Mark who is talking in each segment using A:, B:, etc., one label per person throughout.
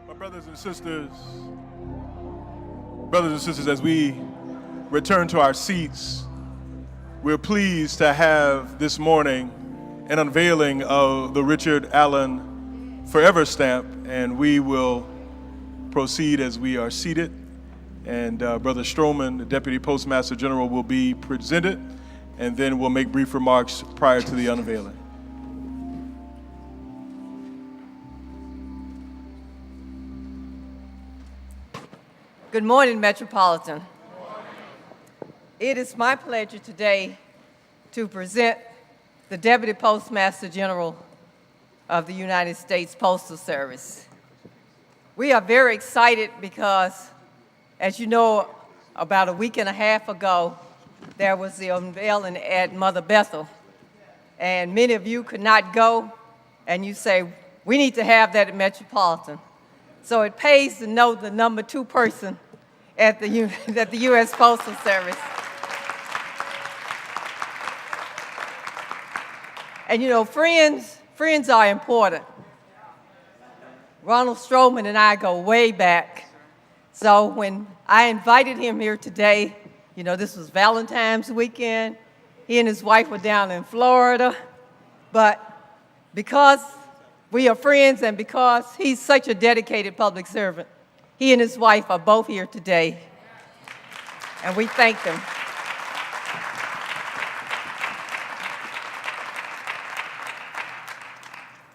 A: My brothers and sisters, as we return to our seats, we're pleased to have this morning an unveiling of the Richard Allen Forever Stamp, and we will proceed as we are seated. And Brother Stroman, the Deputy Postmaster General, will be presented, and then we'll make brief remarks prior to the unveiling.
B: Good morning, Metropolitan. It is my pleasure today to present the Deputy Postmaster General of the United States Postal Service. We are very excited because, as you know, about a week and a half ago, there was the unveiling at Mother Bethel, and many of you could not go, and you say, we need to have that at Metropolitan. So it pays to know the number 2 person at the U.S. Postal Service. And you know, friends are important. Ronald Stroman and I go way back. So when I invited him here today, you know, this was Valentine's weekend. He and his wife were down in Florida. But because we are friends and because he's such a dedicated public servant, he and his wife are both here today, and we thank them.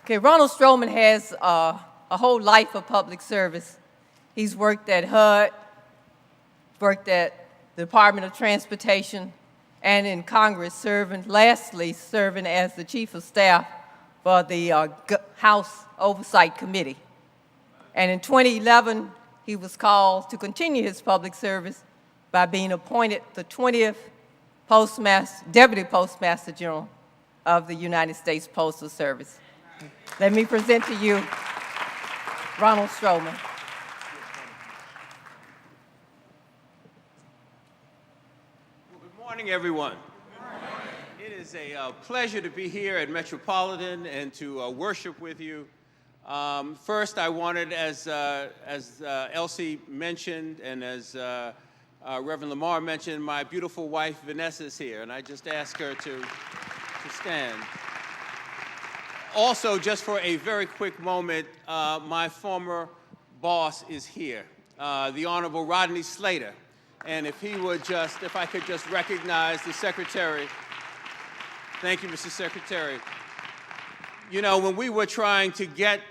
B: Okay, Ronald Stroman has a whole life of public service. He's worked at HUD, worked at the Department of Transportation, and in Congress, serving as the Chief of Staff for the House Oversight Committee. And in 2011, he was called to continue his public service by being appointed the 20th Deputy Postmaster General of the United States Postal Service. Let me present to you Ronald Stroman.
C: Well, good morning, everyone. Good morning. It is a pleasure to be here at Metropolitan and to worship with you. First, I wanted, as Elsie mentioned and as Reverend Lamar mentioned, my beautiful wife Vanessa is here, and I just ask her to stand. Also, just for a very quick moment, my former boss is here, the Honorable Rodney Slater, and if I could just recognize the Secretary. Thank you, Mr. Secretary. You know, when we were trying to get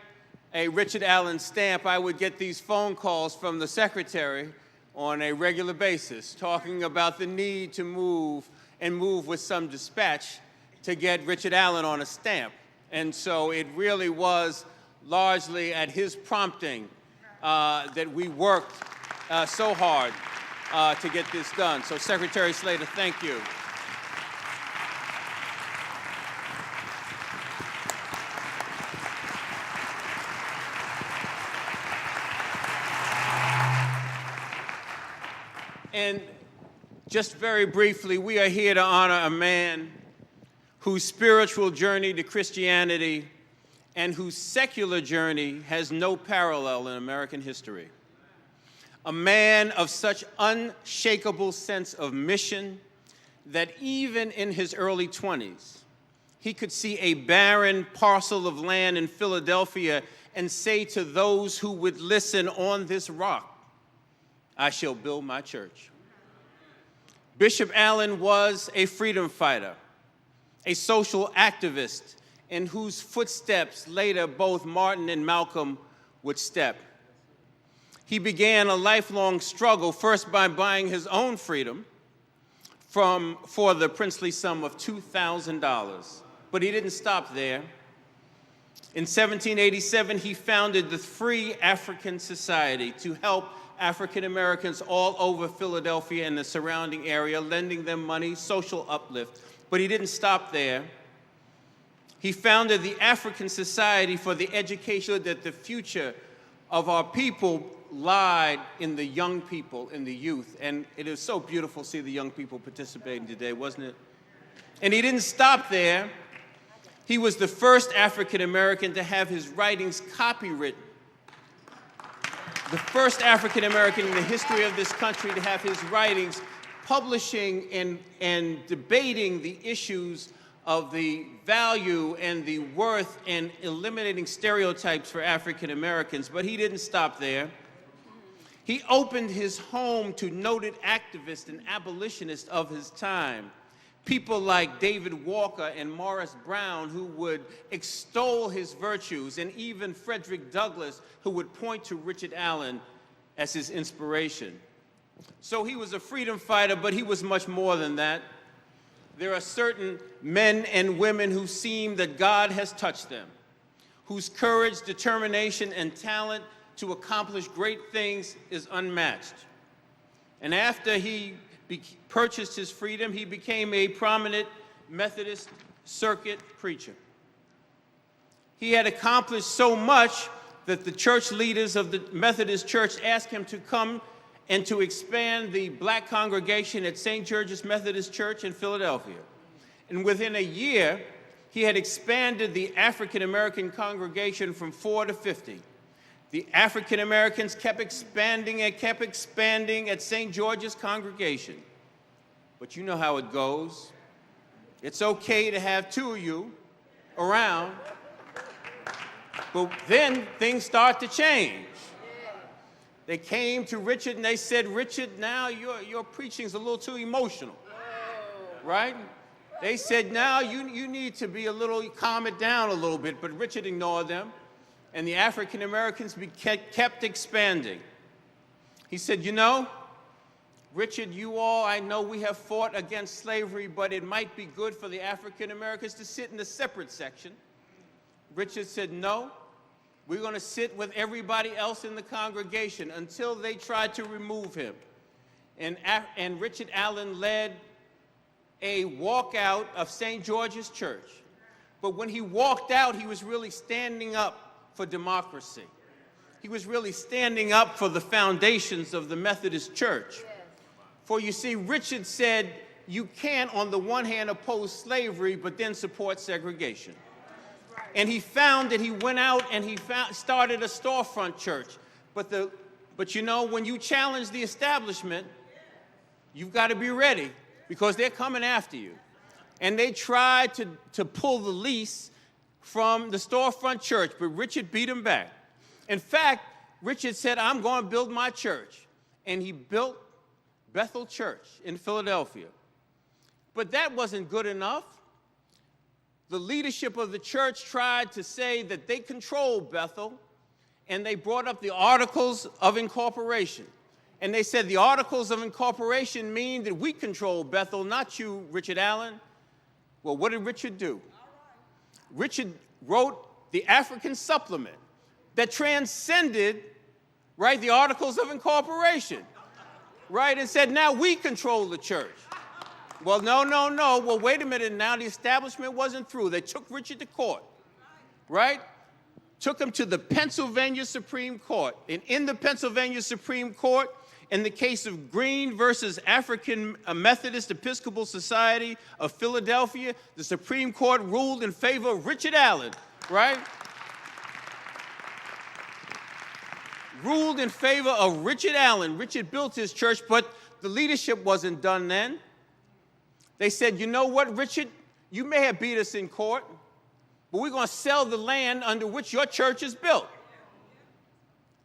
C: a Richard Allen stamp, I would get these phone calls from the Secretary on a regular basis, talking about the need to move with some dispatch to get Richard Allen on a stamp. And so it really was largely at his prompting that we worked so hard to get this done. So Secretary Slater, thank you. And just very briefly, we are here to honor a man whose spiritual journey to Christianity and whose secular journey has no parallel in American history. A man of such unshakable sense of mission that even in his early 20s, he could see a barren parcel of land in Philadelphia and say to those who would listen, on this rock, I shall build my church. Bishop Allen was a freedom fighter, a social activist in whose footsteps later both Martin and Malcolm would step. He began a lifelong struggle, first by buying his own freedom for the princely sum of $2,000. But he didn't stop there. In 1787, he founded the Free African Society to help African Americans all over Philadelphia and the surrounding area, lending them money, social uplift. But he didn't stop there. He founded the African Society for the Education, that the future of our people lied in the young people, in the youth. And it is so beautiful to see the young people participating today, wasn't it? And he didn't stop there. He was the first African American to have his writings copywritten the first African American in the history of this country to have his writings publishing and debating the issues of the value and the worth and eliminating stereotypes for African Americans. But he didn't stop there. He opened his home to noted activists and abolitionists of his time, people like David Walker and Morris Brown, who would extol his virtues, and even Frederick Douglass, who would point to Richard Allen as his inspiration. So he was a freedom fighter, but he was much more than that. There are certain men and women who seem that God has touched them, whose courage, determination, and talent to accomplish great things is unmatched. And after he purchased his freedom, he became a prominent Methodist circuit preacher. He had accomplished so much that the church leaders of the Methodist Church asked him to come and to expand the black congregation at St. George's Methodist Church in Philadelphia. And within a year, he had expanded the African American congregation from 4 to 50. The African Americans kept expanding at St. George's congregation. But you know how it goes. It's okay to have two of you around, but then things start to change. They came to Richard and they said, Richard, now your preaching's a little too emotional, right? They said, now you need to be calm it down a little bit, but Richard ignored them, and the African Americans kept expanding. He said, you know, Richard, I know we have fought against slavery, but it might be good for the African Americans to sit in a separate section. Richard said, no. We're going to sit with everybody else in the congregation until they tried to remove him. And Richard Allen led a walkout of St. George's Church. But when he walked out, he was really standing up for democracy. He was really standing up for the foundations of the Methodist Church. For you see, Richard said, you can't, on the one hand, oppose slavery, but then support segregation. And he found that he went out and he started a storefront church. But you know, when you challenge the establishment, you've got to be ready because they're coming after you. And they tried to pull the lease from the storefront church, but Richard beat him back. In fact, Richard said, I'm going to build my church. And he built Bethel Church in Philadelphia. But that wasn't good enough. The leadership of the church tried to say that they controlled Bethel, and they brought up the Articles of Incorporation. And they said the Articles of Incorporation mean that we control Bethel, not you, Richard Allen. Well, what did Richard do? Richard wrote the African Supplement that transcended, right, the Articles of Incorporation, right, and said, now we control the church. Well, no. Well, wait a minute now. The establishment wasn't through. They took Richard to court, right? Took him to the Pennsylvania Supreme Court. And in the Pennsylvania Supreme Court, in the case of Green versus African Methodist Episcopal Society of Philadelphia, the Supreme Court ruled in favor of Richard Allen, right? Ruled in favor of Richard Allen. Richard built his church, but the leadership wasn't done then. They said, you know what, Richard? You may have beat us in court, but we're going to sell the land under which your church is built.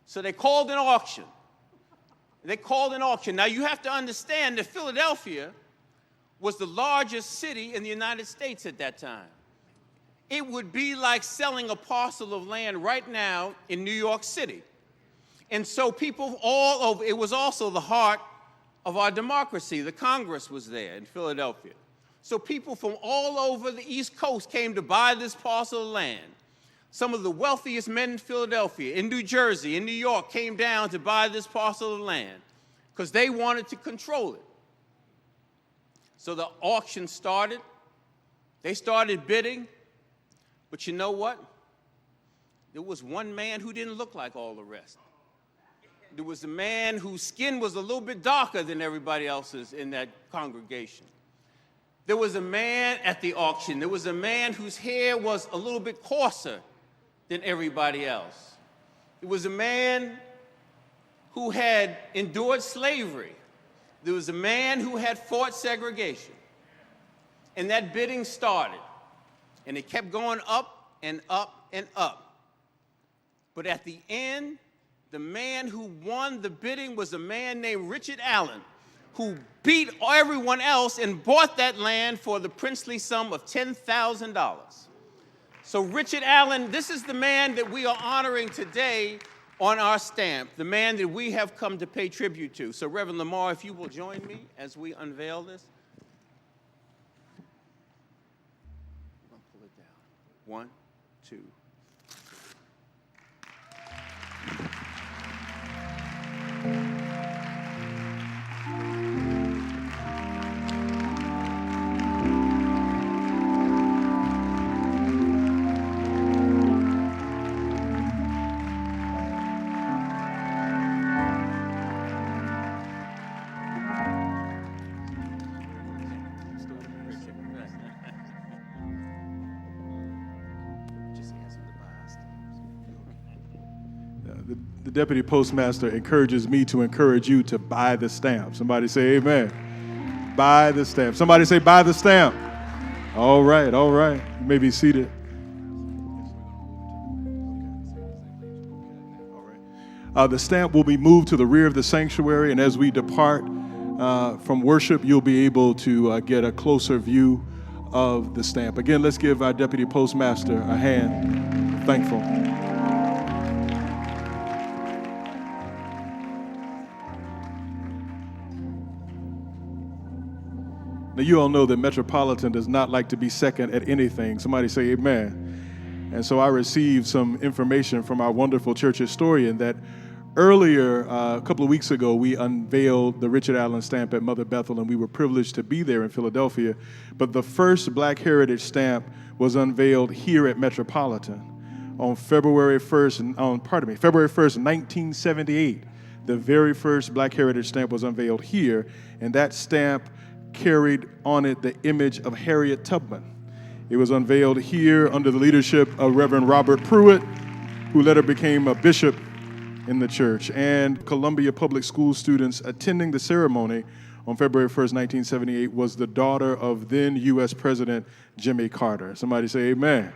C: So they called an auction. Now, you have to understand that Philadelphia was the largest city in the United States at that time. It would be like selling a parcel of land right now in New York City. And so people all over, it was also the heart of our democracy. The Congress was there in Philadelphia. So people from all over the East Coast came to buy this parcel of land. Some of the wealthiest men in Philadelphia, in New Jersey, in New York, came down to buy this parcel of land because they wanted to control it. So the auction started. They started bidding. But you know what? There was one man who didn't look like all the rest. There was a man whose skin was a little bit darker than everybody else's in that congregation. There was a man at the auction. There was a man whose hair was a little bit coarser than everybody else. It was a man who had endured slavery. There was a man who had fought segregation. And that bidding started. And it kept going up and up and up. But at the end, the man who won the bidding was a man named Richard Allen, who beat everyone else and bought that land for the princely sum of $10,000. So Richard Allen, this is the man that we are honoring today on our stamp, the man that we have come to pay tribute to. So Reverend Lamar, if you will join me as we unveil this. I'll pull it down. 1, 2.
A: The Deputy Postmaster encourages me to encourage you to buy the stamp. Somebody say amen. Buy the stamp. Somebody say buy the stamp. All right, all right. You may be seated. The stamp will be moved to the rear of the sanctuary, and as we depart from worship, you'll be able to get a closer view of the stamp. Again, let's give our Deputy Postmaster a hand. Thankful. Now, you all know that Metropolitan does not like to be second at anything. Somebody say amen. And so I received some information from our wonderful church historian that earlier, a couple of weeks ago, we unveiled the Richard Allen stamp at Mother Bethel, and we were privileged to be there in Philadelphia. But the first Black Heritage stamp was unveiled here at Metropolitan on February 1st, 1978. The very first Black Heritage stamp was unveiled here, and that stamp carried on it the image of Harriet Tubman. It was unveiled here under the leadership of Reverend Robert Pruitt, who later became a bishop in the church, and Columbia Public School students attending the ceremony on February 1st, 1978 was the daughter of then U.S. President Jimmy Carter. Somebody say amen.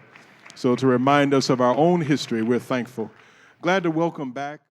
A: So to remind us of our own history, we're thankful. Glad to welcome back